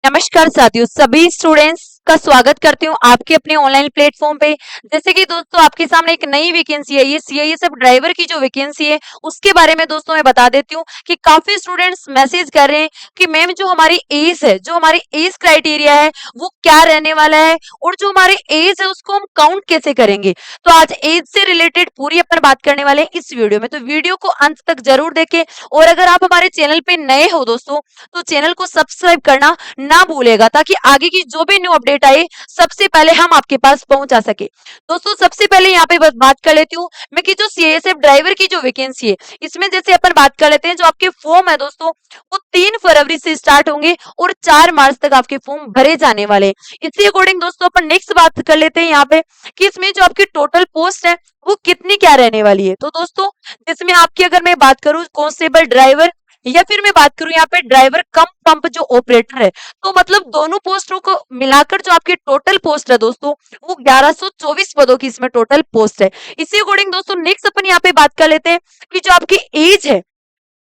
नमस्कार साथियों, सभी स्टूडेंट्स का स्वागत करती हूँ आपके अपने ऑनलाइन प्लेटफॉर्म पे। जैसे कि दोस्तों आपके सामने एक नई वैकेंसी है, ये सीआईएसएफ ड्राइवर की जो वैकेंसी है उसके बारे में दोस्तों मैं बता देती हूँ कि काफी स्टूडेंट्स मैसेज कर रहे हैं कि मैम जो हमारी एज है, जो हमारी एज क्राइटेरिया है वो क्या रहने वाला है और जो हमारी एज है उसको हम काउंट कैसे करेंगे। तो आज एज से रिलेटेड पूरी अपन बात करने वाले हैं इस वीडियो में, तो वीडियो को अंत तक जरूर देखें। और अगर आप हमारे चैनल पे नए हो दोस्तों तो चैनल को सब्सक्राइब करना ना भूलेगा, ताकि आगे की जो भी न्यू अपडेट आए सबसे पहले हम आपके पास पहुंचा सके। दोस्तों सबसे पहले यहाँ पे बात कर लेती हूँ मैं कि जो सीएसएफ ड्राइवर की जो वैकेंसी है इसमें जैसे अपन बात कर लेते हैं, जो आपके फॉर्म है दोस्तों वो 3 फरवरी से स्टार्ट होंगे और 4 मार्च तक आपके फॉर्म भरे जाने वाले हैं। इसी अकॉर्डिंग दोस्तों अपन नेक्स्ट बात कर लेते हैं यहाँ पे कि इसमें जो आपकी टोटल पोस्ट है वो कितनी क्या रहने वाली है। तो दोस्तों जिसमें आपकी अगर मैं बात करूं कांस्टेबल ड्राइवर या फिर मैं बात करूं यहाँ पे ड्राइवर कम पंप जो ऑपरेटर है, तो मतलब दोनों पोस्टों को मिलाकर जो आपकी टोटल पोस्ट है दोस्तों वो 1124 पदों की इसमें टोटल पोस्ट है। इसी अकॉर्डिंग दोस्तों नेक्स्ट अपन यहाँ पे बात कर लेते हैं कि जो आपकी एज है,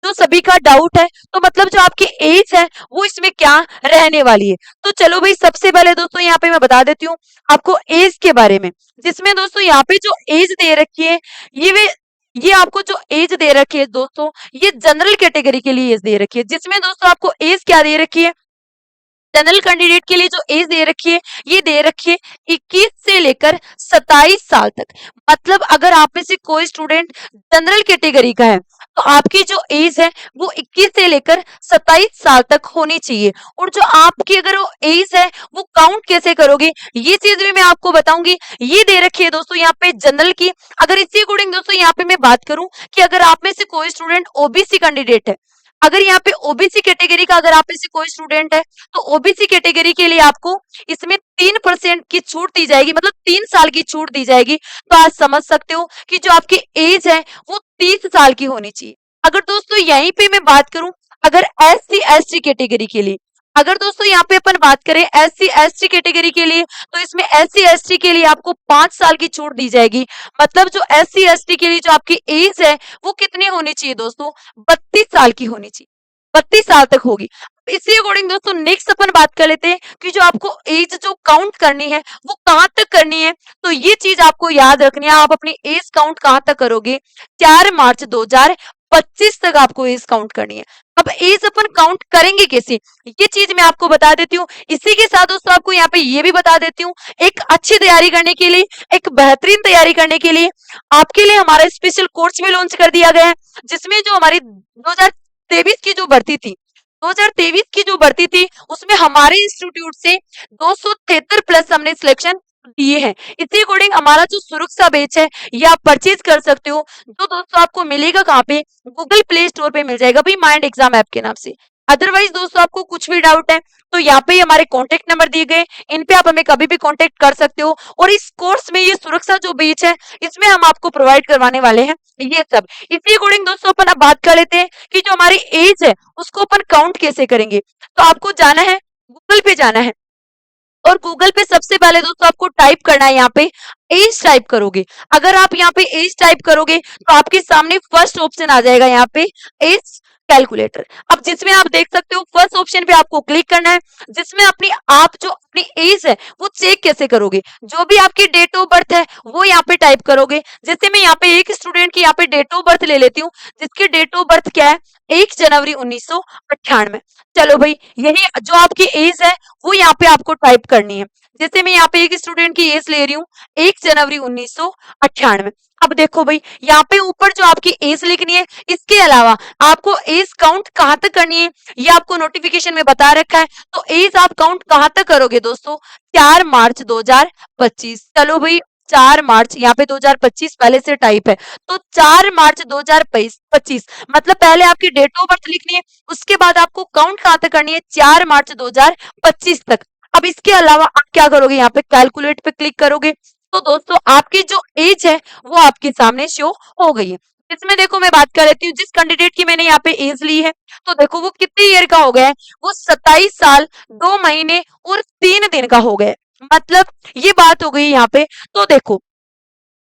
जो सभी का डाउट है, तो मतलब जो आपकी एज है वो इसमें क्या रहने वाली है। तो चलो भाई सबसे पहले दोस्तों यहाँ पे मैं बता देती हूँ आपको एज के बारे में, जिसमें दोस्तों यहाँ पे जो एज दे रखी है ये वे ये आपको जो एज दे रखी है दोस्तों ये जनरल कैटेगरी के लिए एज दे रखी है, जिसमें दोस्तों आपको एज क्या दे रखी है, जनरल कैंडिडेट के लिए जो एज दे रखी है ये दे रखी है 21 से लेकर 27 साल तक। मतलब अगर आप में से कोई स्टूडेंट जनरल कैटेगरी का है तो आपकी जो एज है वो 21 से लेकर 27 साल तक होनी चाहिए। और जो आपकी अगर वो एज है वो काउंट कैसे करोगे ये चीज भी मैं आपको बताऊंगी। ये दे रखी है दोस्तों यहाँ पे जनरल की। अगर इसी अकॉर्डिंग दोस्तों यहाँ पे मैं बात करूं कि अगर आप में से कोई स्टूडेंट ओबीसी कैंडिडेट है, अगर यहाँ पे ओबीसी कैटेगरी का अगर आप में से कोई स्टूडेंट है तो ओबीसी कैटेगरी के लिए आपको इसमें 3% की छूट दी जाएगी, मतलब 3 साल की छूट दी जाएगी। तो आज समझ सकते हो कि जो आपकी एज है वो 30 साल की होनी चाहिए। अगर दोस्तों यहीं पे मैं बात करूं अगर S C S T category के लिए, अगर दोस्तों यहाँ पे अपन बात करें S C S T category के लिए, तो इसमें एस सी एस टी के लिए आपको 5 साल की छूट दी जाएगी। मतलब जो एस सी एस टी के लिए जो आपकी एज है वो कितनी होनी चाहिए दोस्तों, 32 साल की होनी चाहिए, 32 साल तक होगी। इसी अकॉर्डिंग दोस्तों नेक्स्ट अपन बात कर लेते हैं कि जो आपको एज जो काउंट करनी है वो कहां तक करनी है। तो ये चीज आपको याद रखनी है, आप अपनी एज काउंट कहां तक करोगे, 4 मार्च 2025 तक आपको एज काउंट करनी है। अब एज अपन काउंट करेंगे कैसे ये चीज मैं आपको बता देती हूँ। इसी के साथ दोस्तों आपको यहाँ पे ये भी बता देती हूँ, एक अच्छी तैयारी करने के लिए, एक बेहतरीन तैयारी करने के लिए आपके लिए हमारा स्पेशल कोर्स भी लॉन्च कर दिया गया है, जिसमें जो हमारी 2023 की जो भर्ती थी, 2023 की जो भर्ती थी उसमें हमारे इंस्टीट्यूट से 273 प्लस हमने सिलेक्शन दिए हैं। इसी अकॉर्डिंग हमारा जो सुरक्षा बैच है ये आप परचेज कर सकते हो, जो दोस्तों आपको मिलेगा कहाँ पे, गूगल प्ले स्टोर पे मिल जाएगा भाई, माइंड एग्जाम ऐप के नाम से। अदरवाइज दोस्तों आपको कुछ भी डाउट है तो यहाँ पे हमारे कॉन्टेक्ट नंबर दिए गए, इन पे आप हमें कभी भी कॉन्टेक्ट कर सकते हो। और इस कोर्स में ये सुरक्षा जो बैच है इसमें हम आपको प्रोवाइड करवाने वाले हैं ये सब। इसी अकॉर्डिंग दोस्तों अपन अब बात कर लेते हैं कि जो हमारी एज है उसको अपन काउंट कैसे करेंगे। तो आपको जाना है, गूगल पे जाना है और गूगल पे सबसे पहले दोस्तों आपको टाइप करना है, यहाँ पे एज टाइप करोगे। अगर आप यहाँ पे एज टाइप करोगे तो आपके सामने फर्स्ट ऑप्शन आ जाएगा यहाँ पे एज कैलकुलेटर। अब जिसमें आप देख सकते हो फर्स्ट ऑप्शन पे आपको क्लिक करना है, जिसमें अपनी आप जो अपनी एज है वो चेक कैसे करोगे, जो भी आपकी डेट ऑफ बर्थ है वो यहाँ पे टाइप करोगे। जैसे मैं यहाँ पे एक स्टूडेंट की यहाँ पे डेट ऑफ बर्थ ले लेती हूँ, जिसकी डेट ऑफ बर्थ क्या है, 1 जनवरी 1998। चलो भाई यही जो आपकी एज है वो यहाँ पे आपको टाइप करनी है। जैसे मैं यहाँ पे एक स्टूडेंट की एज ले रही हूँ 1 जनवरी 1998। अब देखो भाई यहाँ पे ऊपर जो आपकी एज लिखनी है, इसके अलावा आपको एज काउंट कहाँ तक करनी है ये आपको नोटिफिकेशन में बता रखा है। तो एज आप काउंट कहाँ तक करोगे दोस्तों, 4 मार्च 2025। चलो भाई 4 मार्च, यहाँ पे 2025 पहले से टाइप है तो 4 मार्च 2025, मतलब पहले आपकी डेट ऑफ बर्थ लिखनी है, उसके बाद आपको काउंट कहाँ तक करनी है, 4 मार्च 2025 तक। अब इसके अलावा आप क्या करोगे, यहाँ पे कैलकुलेट पे क्लिक करोगे तो दोस्तों आपकी जो एज है वो आपके सामने शो हो गई है। इसमें देखो मैं बात कर लेती हूँ जिस कैंडिडेट की मैंने यहाँ पे एज ली है, तो देखो वो कितनी ईयर का हो गया है, वो 27 साल 2 महीने और 3 दिन का हो गया है। मतलब ये बात हो गई यहाँ पे। तो देखो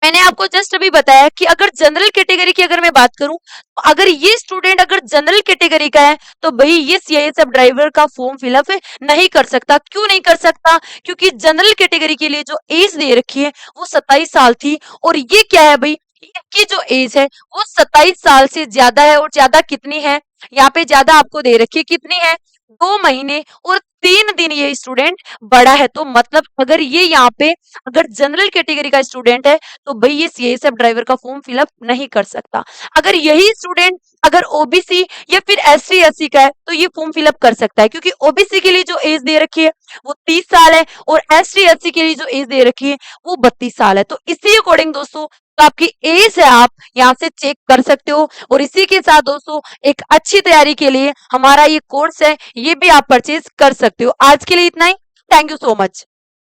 मैंने आपको जस्ट अभी बताया कि अगर जनरल कैटेगरी की अगर मैं बात करूं, तो अगर ये स्टूडेंट अगर जनरल कैटेगरी का है, तो भाई ये सीआईएसएफ ड्राइवर का फॉर्म फिलअप नहीं कर सकता। क्यों नहीं कर सकता? क्योंकि जनरल कैटेगरी के लिए जो एज दे रखी है वो 27 साल थी, और ये क्या है भाई, इनकी जो एज है वो 27 साल से ज्यादा है। और ज्यादा कितनी है? यहाँ पे ज्यादा आपको दे रखी है, कितनी है? 2 महीने और 3 दिन ये स्टूडेंट बड़ा है। तो मतलब अगर ये यहाँ पे अगर जनरल कैटेगरी का स्टूडेंट है, तो भाई ये सीएसएफ ड्राइवर का फॉर्म फिलअप नहीं कर सकता। अगर यही स्टूडेंट अगर ओबीसी या फिर एससी एससी का है, तो ये फॉर्म फिलअप कर सकता है, क्योंकि ओबीसी के लिए जो एज दे रखी है वो 30 साल है, और एससी एससी के लिए जो एज दे रखी है वो 32 साल है। तो इसी अकॉर्डिंग दोस्तों तो आपकी एज है, आप यहाँ से चेक कर सकते हो। और इसी के साथ दोस्तों एक अच्छी तैयारी के लिए हमारा ये कोर्स है, ये भी आप परचेज कर सकते हो। आज के लिए इतना ही। Thank you so much.